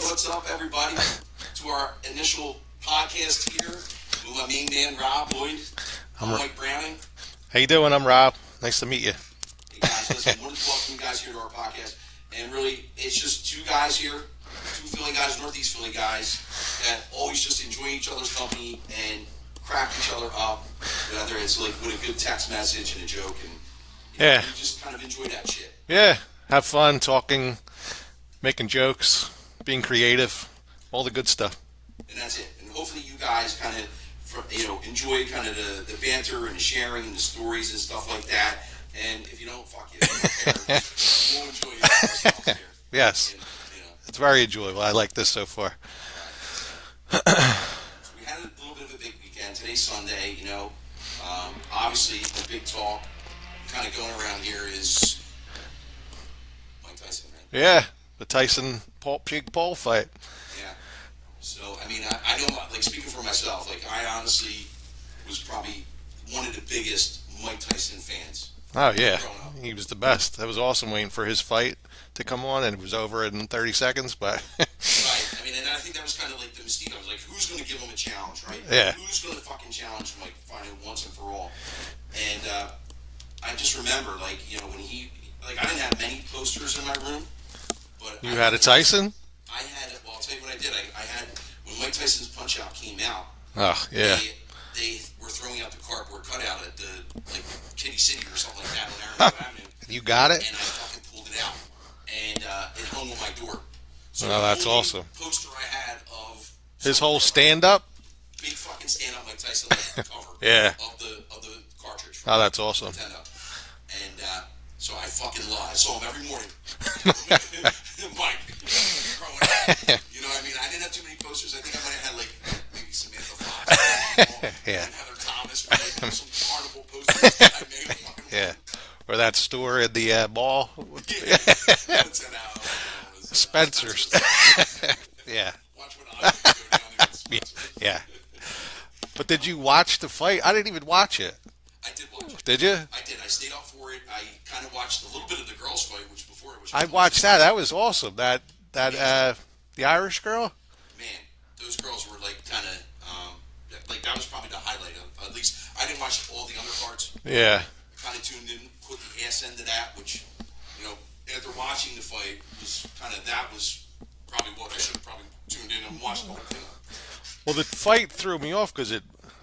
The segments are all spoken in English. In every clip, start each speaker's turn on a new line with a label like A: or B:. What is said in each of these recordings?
A: what's up, everybody? To our initial podcast here with my main man, Rob Lloyd. I'm Mike Browning.
B: How you doing? I'm Rob. Nice to meet you.
A: Hey guys, listen, I wanted to welcome you guys here to our podcast. And really, it's just two guys here, two Philly guys, Northeast Philly guys, that always just enjoy each other's company and crack each other up, whether it's like with a good text message and a joke. And
B: Yeah.
A: we just kind of enjoy that shit.
B: Yeah. Have fun talking, making jokes, being creative, all the good stuff.
A: And that's it. And hopefully you guys kind of, enjoy kind of the banter and the sharing and the stories and stuff like that. And if you don't, fuck you. We'll enjoy it ourselves here.
B: Yes.
A: And,
B: It's very enjoyable. I like this so far.
A: So we had a little bit of a big weekend. Today's Sunday, obviously the big talk kind of going around here is Mike Tyson, right?
B: Yeah. The Tyson Jake Paul fight.
A: Yeah. So, I know, like, speaking for myself, like, I honestly was probably one of the biggest Mike Tyson fans.
B: Oh, yeah.
A: Growing up.
B: He was the best. That was awesome waiting for his fight to come on, and it was over in 30 seconds, but...
A: Right. And I think that was kind of like the mystique. I was like, who's going to give him a challenge, right?
B: Yeah.
A: Who's going to fucking challenge Mike finally once and for all? And I just remember, like, when he... Like, I didn't have many posters in my room, but...
B: You had a Tyson?
A: I had... Well, I'll tell you what I did. I had... When Mike Tyson's Punch-Out came out...
B: Oh, yeah.
A: They were throwing out the cardboard cutout at the, like, Kitty City or something like that on Avenue Avenue.
B: You got it?
A: And I fucking pulled it out. And it hung on my door. So
B: Oh, that's
A: the only
B: awesome.
A: poster I had of
B: His whole stand-up?
A: big fucking stand up Mike Tyson cover
B: Yeah.
A: of the cartridge.
B: Oh, that's awesome.
A: Nintendo. And so I fucking love. I saw him every morning. Mike, growing up. You know what I mean? I didn't have too many posters. I think I might have had like maybe Samantha Fox,
B: Yeah.
A: and Heather Thomas, like, some carnival posters that I made. Fucking
B: Yeah. Or that store in the mall. Spencer's. Yeah.
A: Watch what I do go down there with Spencer's.
B: Yeah. But did you watch the fight? I didn't even watch it.
A: I did watch it.
B: Did you?
A: I did. I stayed up for it. I kind of watched a little bit of the girls' fight, which before it was.
B: I watched that. That was awesome. That the Irish girl?
A: Man, those girls were like kind of like that was probably the highlight of. At least I didn't watch all the undercards.
B: Yeah.
A: I kind of tuned in, caught the ass end of that, which after watching the fight that was probably what I should have probably tuned in and watched the whole thing.
B: Well, the fight threw me off because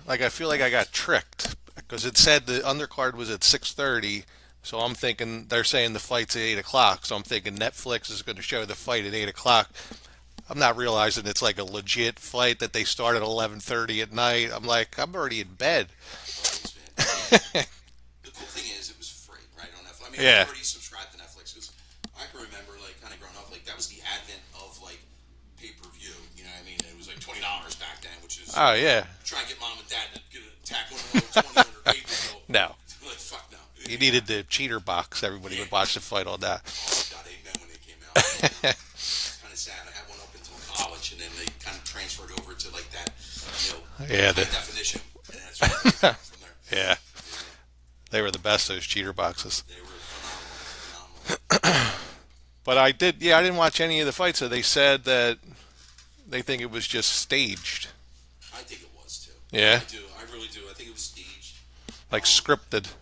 B: I feel like I got tricked because it said the undercard was at 6:30. So I'm thinking they're saying the fight's at 8 o'clock. So I'm thinking Netflix is going to show the fight at 8 o'clock. I'm not realizing it's like a legit fight that they start at 11:30 at night. I'm like, I'm already in bed.
A: The cool thing is, it was free, right, on Netflix.
B: Yeah.
A: I already subscribed to Netflix because I can remember, like, kind of growing up, like, that was the advent of, like, pay-per-view. You know what I mean? It was like $20 back then, which is
B: Oh, yeah.
A: try and get mom and dad to get a tack on the 20 or pay-per-view.
B: No.
A: Like, fuck no.
B: You needed the cheater box. Everybody would watch the fight on that.
A: Oh, God, amen when they came out. It's kind of sad. I had one up until college, and then they kind of transferred over to, like, that,
B: Yeah,
A: high definition. And that's where they came from there.
B: Yeah. They were the best, those cheater boxes.
A: They were phenomenal.
B: But I didn't watch any of the fights, so they said that they think it was just staged.
A: I think it was, too.
B: Yeah?
A: I do. I really do. I think it was staged.
B: Like scripted.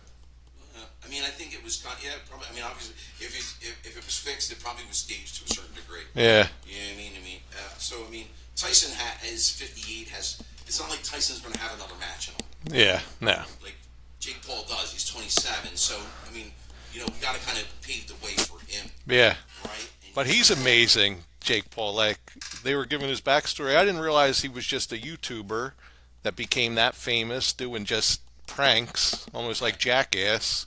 A: I think it was probably. Obviously, if it was fixed, it probably was staged to a certain degree.
B: Yeah.
A: You know what I mean? Tyson is 58. It's not like Tyson's going to have another match in him.
B: Yeah, no.
A: Like Jake Paul does. He's 27. So we got to kind of pave the way for him.
B: Yeah.
A: Right.
B: But he's amazing, Jake Paul. Like, they were giving his backstory. I didn't realize he was just a YouTuber that became that famous doing just pranks, almost like Jackass.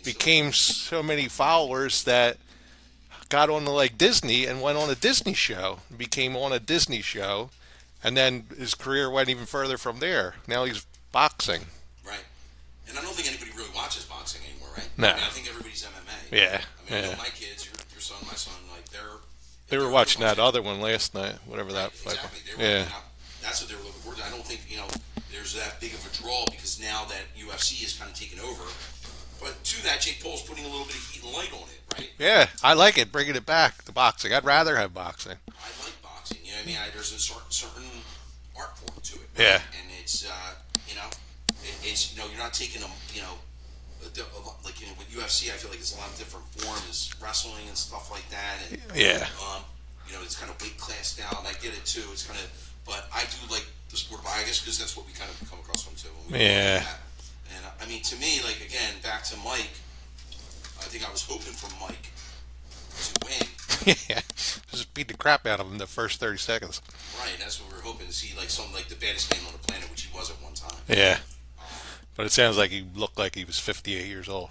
B: Became so many followers that got on to like Disney and went on a Disney show. Became on a Disney show, and then his career went even further from there. Now he's boxing.
A: Right. And I don't think anybody really watches boxing anymore, right?
B: No.
A: I think everybody's MMA.
B: Yeah.
A: I know my kids, your son, my son, like
B: They were watching that other one last night, whatever that fight
A: exactly.
B: was.
A: They were
B: Yeah.
A: That's what they were looking forward to. I don't think there's that big of a draw because now that UFC is kind of taken over. But to that, Jake Paul's putting a little bit of heat and light on it, right?
B: Yeah, I like it, bringing it back, the boxing. I'd rather have boxing.
A: I like boxing. what I mean? There's a certain art form to it.
B: Yeah.
A: And it's, you know, it's, you're not taking them, like with UFC, I feel like it's a lot of different forms, wrestling and stuff like that. And,
B: Yeah.
A: it's kind of weight class down. I get it too. It's kind of, but I do like the sport of, I guess, because that's what we kind of come across from too.
B: Yeah.
A: And I mean, to me, like, again, back to Mike, I think I was hoping for Mike to win.
B: Yeah. Just beat the crap out of him the first 30 seconds.
A: Right, that's what we were hoping to see, like like the baddest man on the planet, which he was at one time.
B: Yeah. But it sounds like he looked like he was 58 years old.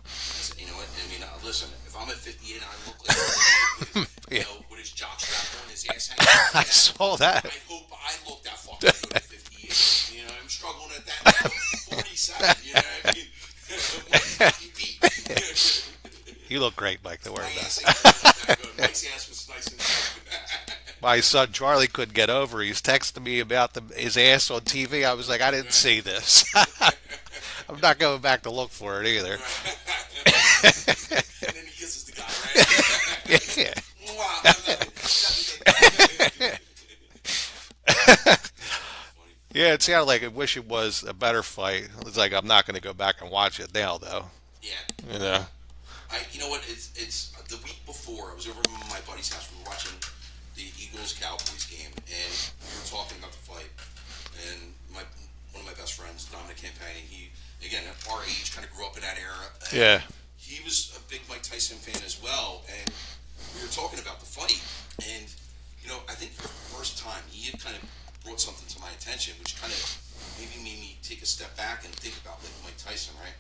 A: You know what? I mean, listen, if I'm at 58 and I look like
B: Yeah.
A: with his jock strap on, his ass hanging out,
B: I saw that.
A: I hope I look that fucking good at 58. You know, I'm struggling at that now. 47. You know what I mean? Fucking beat.
B: You look great, Mike. Don't worry
A: My
B: about
A: ass
B: it.
A: ain't that good. Mike's ass was nice and good.
B: My son Charlie couldn't get over. He's texting me about his ass on TV. I was like, I didn't see this. I'm not going back to look for it either.
A: And then he kisses the guy, right?
B: Yeah. Yeah, it sounded like I wish it was a better fight. It's like I'm not going to go back and watch it now, though.
A: Yeah.
B: You know.
A: You know what? It's the week before. I was over at my buddy's house. We were watching the Eagles Cowboys game, and we were talking about the fight. And one of my best friends, Dominic Campani, he again at our age kind of grew up in that era. And
B: Yeah.
A: he was a big Mike Tyson fan as well, and we were talking about the fight. And I think for the first time, he had kind of brought something to my attention, which kind of maybe made me take a step back and think about like Mike Tyson, right?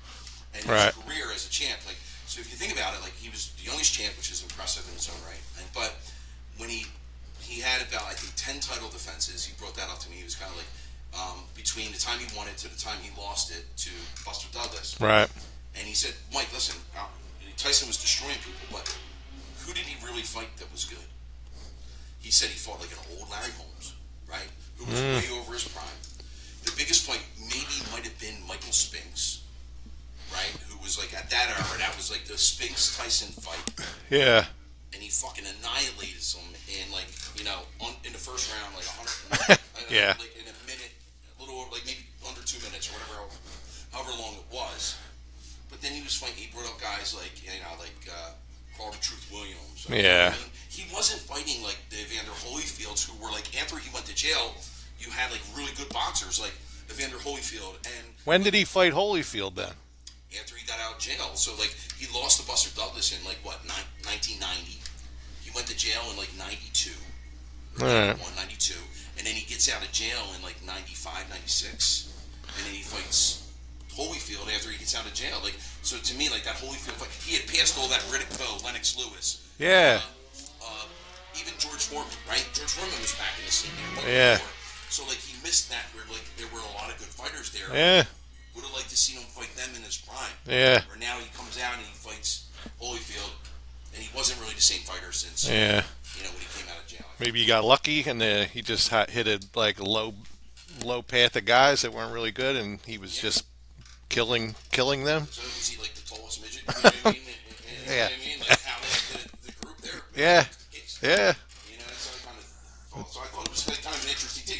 A: And his career as a champ, like. So if you think about it, like he was the youngest champ, which is impressive in its own right. But when he had about I think 10 title defenses, he brought that up to me. He was kind of like between the time he won it to the time he lost it to Buster Douglas.
B: Right.
A: And he said, Mike, listen, Tyson was destroying people, but who did he really fight that was good? He said he fought like an old Larry Holmes, right? Who was way over his prime. The biggest fight maybe might have been Michael Spinks. Right, who was like at that era, that was like the Spinks Tyson fight.
B: Yeah.
A: And he fucking annihilated some in like in the first round, like 100.
B: Yeah.
A: Like in a minute, a little like maybe under 2 minutes or whatever, however long it was. But then he was fighting. He brought up guys like Carl the Truth Williams.
B: Yeah.
A: I mean, he wasn't fighting like the Evander Holyfields, who were like after he went to jail, you had like really good boxers like Evander Holyfield. And
B: When did he fight Holyfield then?
A: after he got out of jail. So, like, he lost to Buster Douglas in, 1990. He went to jail in, 92.
B: All right.
A: 92. And then he gets out of jail in, 95, 96. And then he fights Holyfield after he gets out of jail. Like, so to me, like, that Holyfield fight, he had passed all that Riddick Bowe, Lennox Lewis.
B: Yeah.
A: Even George Foreman, right? George Foreman was back in the scene there.
B: Yeah.
A: So, like, he missed that where, like, there were a lot of good fighters there.
B: Yeah.
A: Would have liked to see him fight them in his prime.
B: Yeah.
A: Where now he comes out and he fights Holyfield, and he wasn't really the same fighter since
B: Yeah.
A: when he came out of jail.
B: Maybe he got lucky and he just hit a low path of guys that weren't really good, and he was just killing them.
A: So was he like the tallest midget? You know what I mean? You know
B: Yeah.
A: what I mean? Like out of the group there.
B: Yeah. Yeah.
A: That's how I kind of thought. So I thought it was kind of an interesting thing.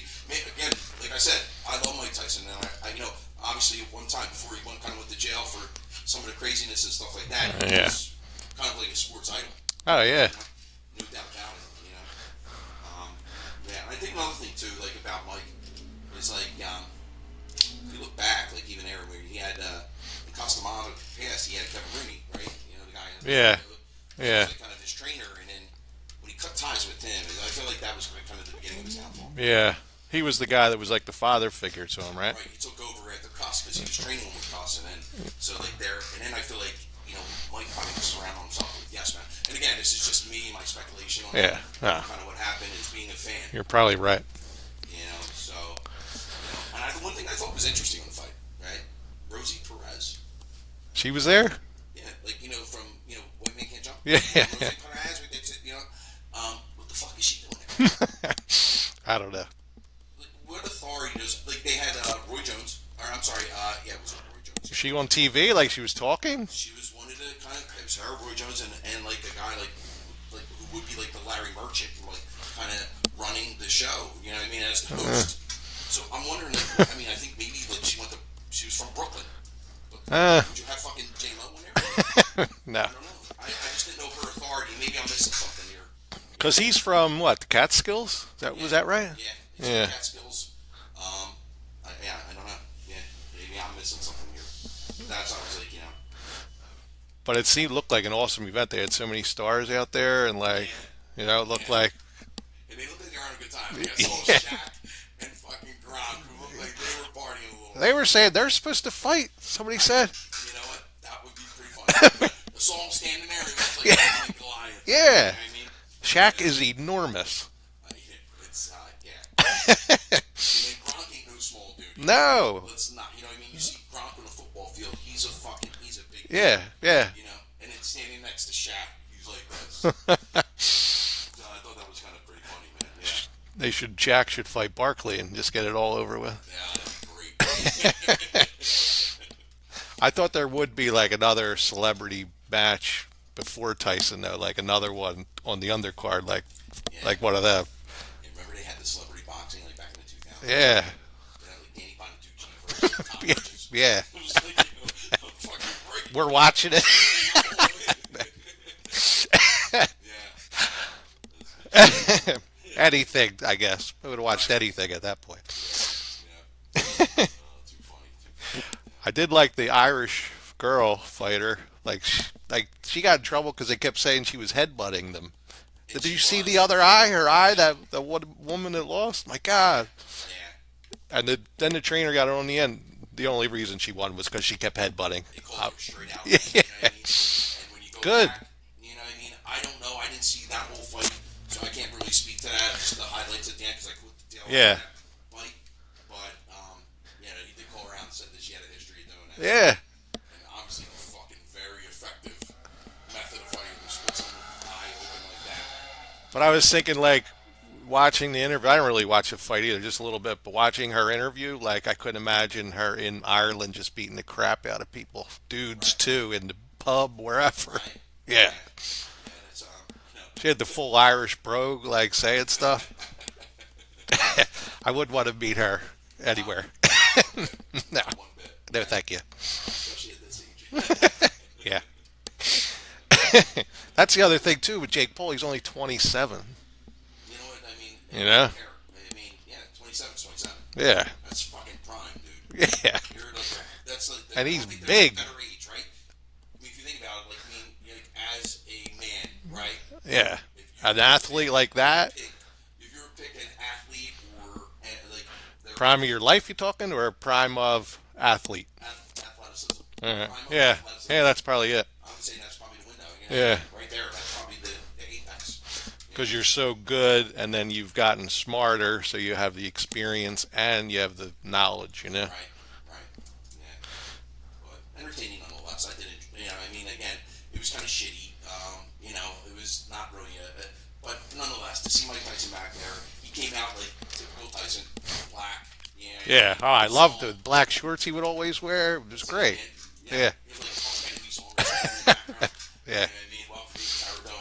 A: Again, like I said, I love Mike Tyson, and I obviously at one time before he went to jail for some of the craziness and stuff like that, he
B: Yeah.
A: was kind of like a sports idol.
B: Oh yeah.
A: No doubt about it. Yeah, I think another thing too, like about Mike, is like if you look back, like even there where he had in Customado past, he had Kevin Rooney, right? The guy.
B: Yeah.
A: He
B: Yeah.
A: was like kind of his trainer, and then when he cut ties with him, I feel like that was kind of the beginning of his downfall.
B: Yeah. He was the guy that was like the father figure to him, right?
A: Right, he took over after Cuss because he was training him with Cuss, and then so like there, and then I feel like Mike kind of surrounded himself with yes man. And again, this is just me, my speculation on
B: Yeah.
A: kind of what happened is being a fan.
B: You're probably right.
A: So and one thing I thought was interesting on the fight, right? Rosie Perez.
B: She was there?
A: Yeah, like from White Man Can't Jump.
B: Yeah.
A: Rosie Perez, what the fuck is she doing there?
B: I don't know.
A: What authority does they had Roy Jones? Or I'm sorry, it was Roy Jones.
B: Was she on TV like she was talking?
A: She was one of the kind of it was her, Roy Jones, and like the guy like who would be like the Larry Merchant, like kind of running the show. You know what I mean? As the host. So I'm wondering. Like, I mean, I think maybe like she was from Brooklyn. But would you have fucking J Lo in there?
B: No.
A: I don't know. I just didn't know her authority. Maybe I'm missing something here.
B: Because he's from what? The Catskills? Was that right?
A: Yeah. He's from Catskills. I don't know. Yeah. Maybe I'm missing something here. That's how I was like,
B: But it looked like an awesome event. They had so many stars out there, and like, it looked like.
A: And they looked like they were having a good time. Like, I saw Shaq and fucking Gronk who looked like they were partying a little.
B: They were saying they're supposed to fight. Somebody said.
A: You know what? That would be pretty funny. The song standing there, it was like Goliath.
B: Yeah.
A: You know what I mean?
B: Shaq is enormous.
A: It's Gronk ain't no small dude.
B: No.
A: Let's not. You know what I mean? You see Gronk on a football field. He's a big.
B: Yeah.
A: Dude, and then standing next to Shaq, he's like this. So I thought that was kind of pretty funny, man. Yeah.
B: Shaq should fight Barkley and just get it all over with.
A: Yeah, that'd be great.
B: I thought there would be like another celebrity match before Tyson though, like another one on the undercard, like one of them.
A: Yeah, remember they had the celebrity boxing like back in the 2000s?
B: Yeah.
A: They had like Danny Bonaducci versus Tom Bridges.
B: Yeah.
A: It was like, fucking great.
B: We're watching it.
A: Yeah.
B: Anything, I guess. I would have watched anything at that point.
A: Yeah. Too funny.
B: I did like the Irish girl fighter. Like she got in trouble because they kept saying she was headbutting them. Did you see the other eye? Her eye, the woman that lost? My God.
A: Yeah.
B: And then the trainer got her on the end. The only reason she won was because she kept headbutting.
A: They called her straight out.
B: Yeah.
A: You know what I mean? And when you go
B: Good.
A: back, you know what I mean? I don't know. I didn't see that whole fight, so I can't really speak to that. Just the highlights at the end because I couldn't tell
B: Yeah.
A: that fight. But, he did call around and said that she had a history of doing that.
B: Yeah.
A: And obviously, fucking very effective method of fighting was with someone eye open like that.
B: But I was thinking, like, watching the interview, I don't really watch the fight either, just a little bit, but watching her interview, like, I couldn't imagine her in Ireland just beating the crap out of people. Dudes, too, in the pub, wherever.
A: Right.
B: Yeah.
A: Yeah, that's,
B: She had the full Irish brogue, like, saying stuff. I wouldn't want to meet her anywhere. No.
A: one bit.
B: No, thank you.
A: Especially at this age.
B: Yeah. That's the other thing, too, with Jake Paul. He's only 27.
A: You know what I mean?
B: You know?
A: I mean, 27 is 27.
B: Yeah.
A: That's fucking prime, dude.
B: Yeah.
A: You're like, that's like,
B: And
A: I
B: he's
A: think
B: big.
A: there's a better age, right? I mean, if you think about it, like, as a man, right?
B: Yeah.
A: If you're
B: An athlete like that?
A: If you're picking an athlete or, like, their
B: Prime of your life, you talking, or prime of athlete?
A: athleticism.
B: Yeah.
A: Prime of
B: Yeah.
A: athleticism,
B: Yeah, that's probably it.
A: I would say that's probably the window.
B: Yeah.
A: Right there. That's probably the apex.
B: Because you're so good, and then you've gotten smarter, so you have the experience and you have the knowledge,
A: Right. Yeah. But entertaining nonetheless. I didn't, I mean, again, it was kind of shitty. It was not really but nonetheless, to see Mike Tyson back there, he came out like typical Tyson, black.
B: Yeah. Oh, I loved the black shorts he would always wear. It was great. Yeah.
A: He had like Paul Kennedy song in the background.
B: Yeah.
A: You know what I mean? Well,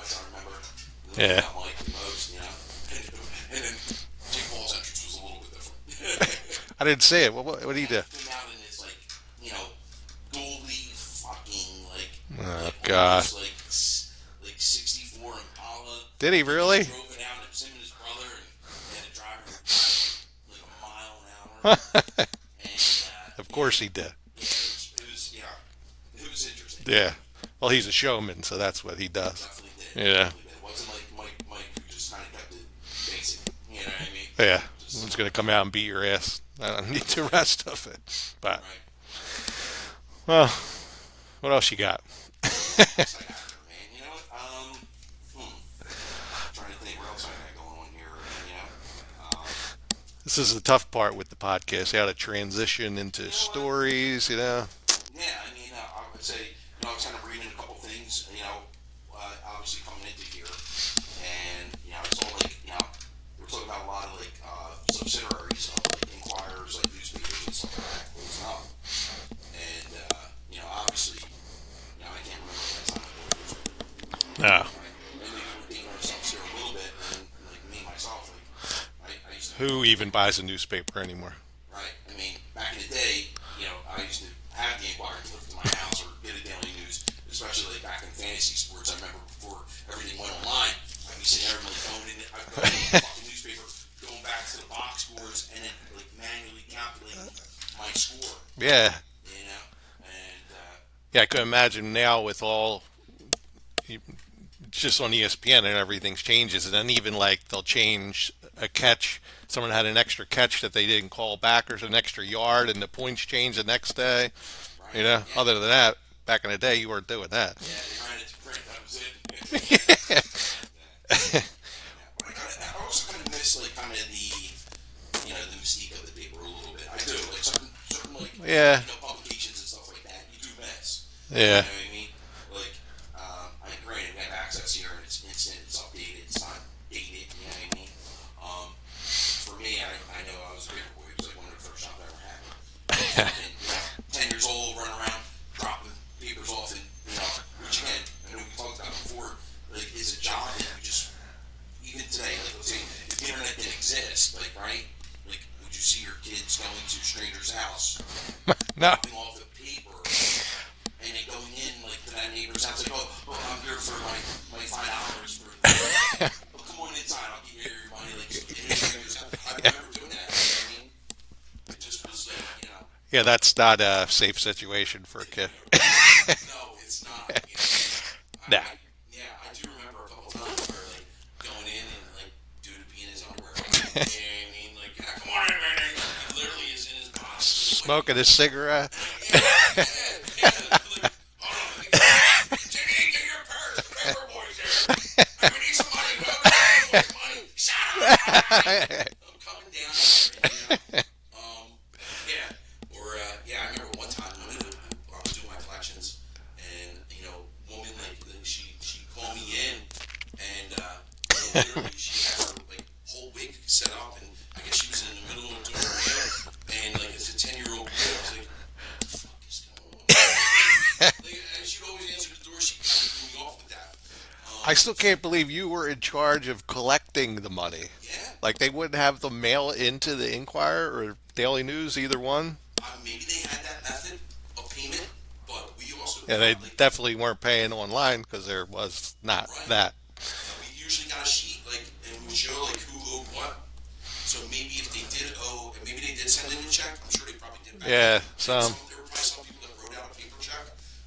A: I remember.
B: Yeah.
A: Not Mike the most, And then Jake Paul's entrance was a little bit different.
B: I didn't see it. What did he do?
A: Came out in his goldie fucking
B: Oh, God.
A: Like 64 Impala.
B: Did he really?
A: He drove it out. It was him and his brother, and he had a driver who drive like a mile an hour. And
B: Of course he did.
A: it was interesting.
B: Yeah. Well, he's a showman, so that's what he does.
A: Definitely did.
B: Yeah.
A: Definitely did. It wasn't like Mike who just kind of kept it basic. You know what I mean?
B: Yeah.
A: Just,
B: He's going to come out and beat your ass. I don't need the rest of it. But,
A: right.
B: well, what else you got?
A: It's like after, man. You know what? I'm trying to think what else I got going on here.
B: This is the tough part with the podcast. How to transition into stories,
A: Yeah, I mean, I would say, I was kind of reading a couple things, obviously coming into here, and, it's all like, we're talking about a lot of, like, subsidiaries of, like, Inquirers, like, newspapers and stuff like that closing up. And, obviously, I can't remember the last time I bought a newspaper.
B: No.
A: Right? And maybe we're dating ourselves here a little bit, and, like, me, myself, like, I
B: Who even buys a newspaper anymore?
A: right? I mean, back in the day, I used to have the Inquirer delivered to my house or get a daily news, especially like back in fantasy sports. I remember before everything went online, I'd be sitting there really going in, I'd go in the fucking newspaper, going back to the box scores, and then like manually calculating my score,
B: Yeah.
A: you know? And,
B: Yeah, I could imagine now with all just on ESPN and everything's changes, and then even like they'll change a catch. Someone had an extra catch that they didn't call back, or an extra yard, and the points change the next day.
A: right, yeah,
B: Other than that, back in the day, you weren't doing that.
A: yeah, they ran it to print, that was it. Yeah. But I also kind of miss like kind of the mystique of the paper a little bit. I do like certain like
B: Yeah,
A: publications and stuff like that. You do miss. You
B: yeah.
A: know what I mean? Like I granted we have access here and it's instant, it's updated, it's not dated. You know what I mean? For me, I know I was a paper boy. It was like one of the first jobs I ever had. And 10 years old, running around dropping papers off, and which again, I know we talked about before. Like it's a job that you just even today, like let's say if the internet didn't exist, like right, like would you see your kids going to a stranger's house,
B: No.
A: dropping off the paper, and then going in like to that neighbor's house, like I'm here for my $5 for. Well, come on inside, I'll give you your money. Like I remember doing that. You know what I mean? It just was like.
B: Yeah, that's not a safe situation for a kid.
A: No, it's not.
B: Nah.
A: Yeah, I do remember a couple times where like going in and like dude would be in his underwear. You know what I mean? Like, come on in, man. He literally is in his box.
B: Smoking a cigarette.
A: Yeah. Like, hold on. Jimmy, get your purse. The paper boy's here. We need some money. We have money. Shut up. I'm coming down here. Yeah. Or I remember one time I was doing my collections, and woman like she called me in, and literally she had her like whole wig set up, and I guess she was in the middle of doing her hair, and like as a 10-year-old kid, I was like, what the fuck is going on? Like, and she'd always answer the door. She kind of threw me off with that.
B: I still can't believe you were in charge of collecting the money.
A: Yeah.
B: Like they wouldn't have them mail into the Inquirer or Daily News, either one.
A: Maybe they had that method of payment, but we also
B: Yeah, they
A: like,
B: definitely weren't paying online because there was not
A: right.
B: that.
A: We usually got a sheet like and would show like who owed what. So maybe if they did owe, and maybe they did send in a check. I'm sure they probably did. Back
B: Yeah,
A: then.
B: some.
A: There were probably some people that wrote out a paper check,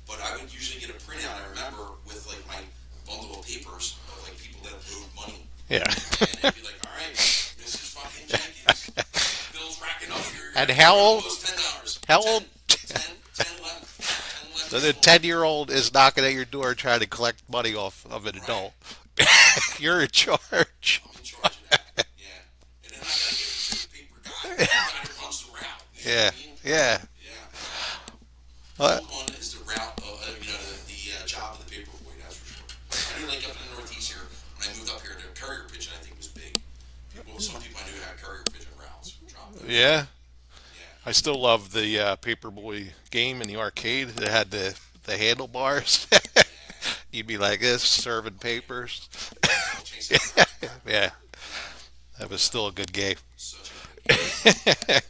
A: but I would usually get a printout. I remember with like my bundle of papers of like people that owed money,
B: Yeah.
A: and they'd be like, "All right, Mrs. fucking Jenkins, bills racking up here.
B: And how old?
A: $10.
B: How old?
A: 10, 11, 10,
B: So the 10-year-old is knocking at your door trying to collect money off of an adult. You're in charge.
A: I'm in charge of that. Yeah. And then I gotta give it to the paper guy. The guy who runs the route. You know
B: Yeah.
A: what I mean?
B: Yeah.
A: Yeah.
B: What?
A: Hold on is the route of, the job of the paper boy, that's for sure. I knew like up in the Northeast here, when I moved up here, the carrier pigeon I think was big. Some people I knew had carrier pigeon routes.
B: Yeah.
A: Yeah.
B: I still love the Paperboy game in the arcade. It had the handlebars. You'd be like this, serving papers. Yeah, that was still a good game.
A: Such a good game.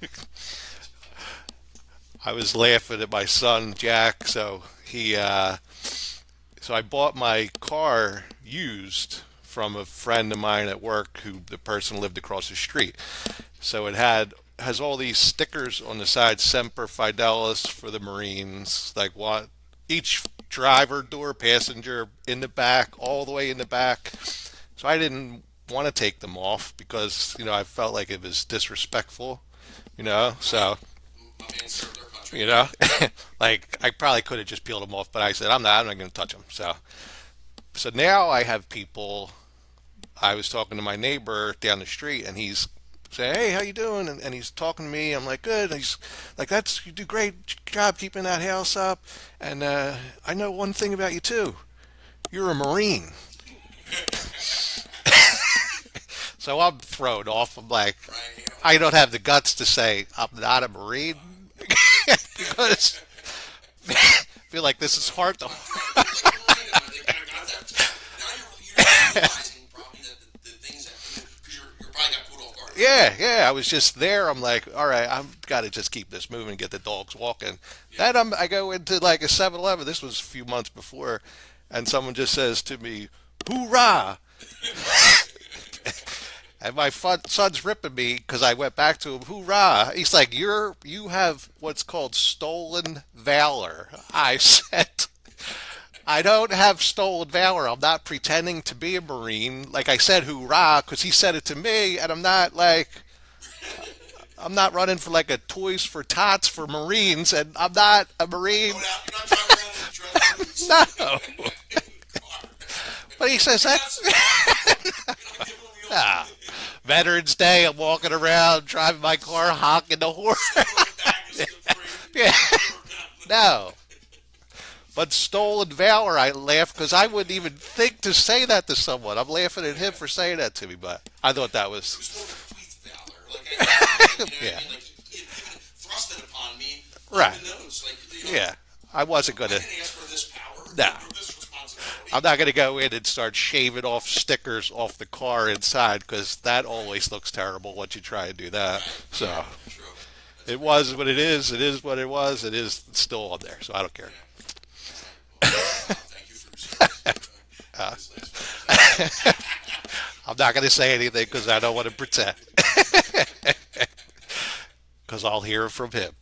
B: I was laughing at my son Jack. So I bought my car used from a friend of mine at work who the person lived across the street. So it has all these stickers on the side, Semper Fidelis for the Marines, like what each driver door, passenger in the back, all the way in the back. So I didn't want to take them off because I felt like it was disrespectful, So
A: My man served our country.
B: like I probably could have just peeled them off, but I said I'm not going to touch them. So now I have people. I was talking to my neighbor down the street, and he's saying, "Hey, how you doing?" And he's talking to me. I'm like, "Good." And he's like, "You do great job keeping that house up." And I know one thing about you too. You're a Marine. So I'm thrown off. I'm like,
A: Right,
B: I don't have the guts to say I'm not a Marine because I feel like this is hard to.
A: Now you're realizing probably that the things that, because you're probably got put off guard.
B: Yeah, yeah. I was just there. I'm like, all right, I've got to just keep this moving, get the dogs walking. Then I go into like a 7-Eleven. This was a few months before, and someone just says to me, "Hoorah!" And my son's ripping me because I went back to him, "Hoorah!" He's like, you have what's called stolen valor." I said, I don't have stolen valor. I'm not pretending to be a Marine. Like I said, hoorah, because he said it to me, and I'm not running for like a Toys for Tots for Marines, and I'm not a Marine.
A: You're not driving around in dress
B: No.
A: boots.
B: But he says
A: You're
B: that.
A: not giving them the
B: Ah, Veterans Day, I'm walking around, driving my car, honking the horn.
A: old bag is still free.
B: Yeah, no. But stolen valor, I laugh because I wouldn't even think to say that to someone. I'm laughing at him for saying that to me, but I thought that
A: It
B: was,
A: was more of a tweet valor. Like, you know what I
B: yeah,
A: mean? Like, he had given it, thrust it upon me.
B: right,
A: Unbeknownst. Like, you know,
B: yeah. I wasn't
A: I
B: gonna.
A: didn't ask for this power
B: Nah,
A: or this responsibility.
B: I'm not gonna go in and start shaving off stickers off the car inside because that always looks terrible once you try and do that. So
A: True. That's
B: it was what it is. It is what it was. It is still on there, so I don't care.
A: thank you for your service. This last one.
B: I'm not gonna say anything because I don't want to pretend. Because I'll hear from him.